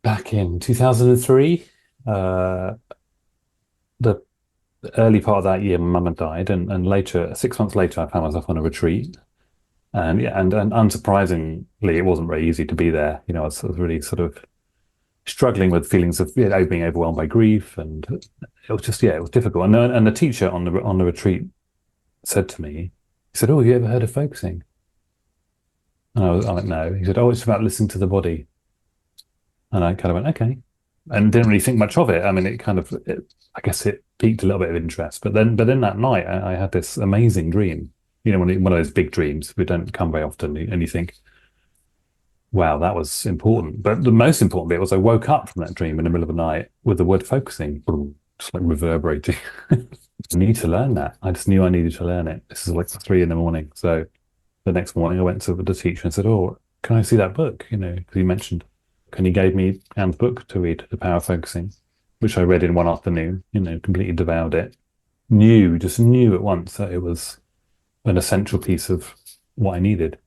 back in 2003. Uh, the early part of that year, my mum had died, and later, 6 months later, I found myself on a retreat. And yeah, and unsurprisingly, it wasn't very easy to be there. I was really sort of struggling with feelings of being overwhelmed by grief, and it was just it was difficult. And the teacher on the retreat said to me, he said, "Oh, have you ever heard of focusing?" And I went, "No." He said, "Oh, it's about listening to the body." And I kind of went, "Okay," and didn't really think much of it. I mean, I guess it piqued a little bit of interest. But then that night, I had this amazing dream. One of those big dreams we don't come very often, and you think, "Wow, that was important." But the most important bit was I woke up from that dream in the middle of the night with the word focusing, boom, just like reverberating. I need to learn that. I just knew I needed to learn it. This is like 3 in the morning. So the next morning, I went to the teacher and said, "Oh, can I see that book?" Because he mentioned. And he gave me Anne's book to read, The Power of Focusing, which I read in one afternoon, completely devoured it. Just knew at once that it was an essential piece of what I needed.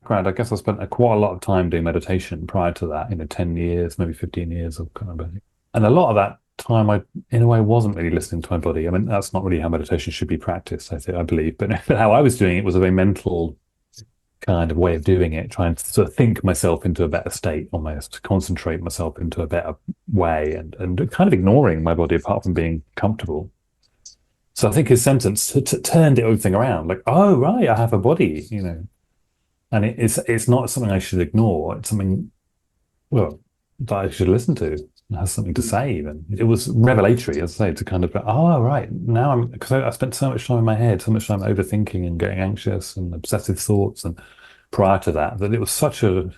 Right, I guess I spent quite a lot of time doing meditation prior to that, 10 years, maybe 15 years of kind of, and a lot of that time in a way, wasn't really listening to my body. I mean, that's not really how meditation should be practiced, I believe, but how I was doing it was a very mental kind of way of doing it, trying to sort of think myself into a better state, almost concentrate myself into a better way, and kind of ignoring my body apart from being comfortable. So I think his sentence turned everything around, like, "Oh, right, I have a body. And it's not something I should ignore. It's something, well, that I should listen to. It has something to say even. It was revelatory, as I say, to kind of go, oh, right, now because I spent so much time in my head, so much time overthinking and getting anxious and obsessive thoughts, and prior to that it was such a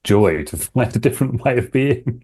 joy to find a different way of being.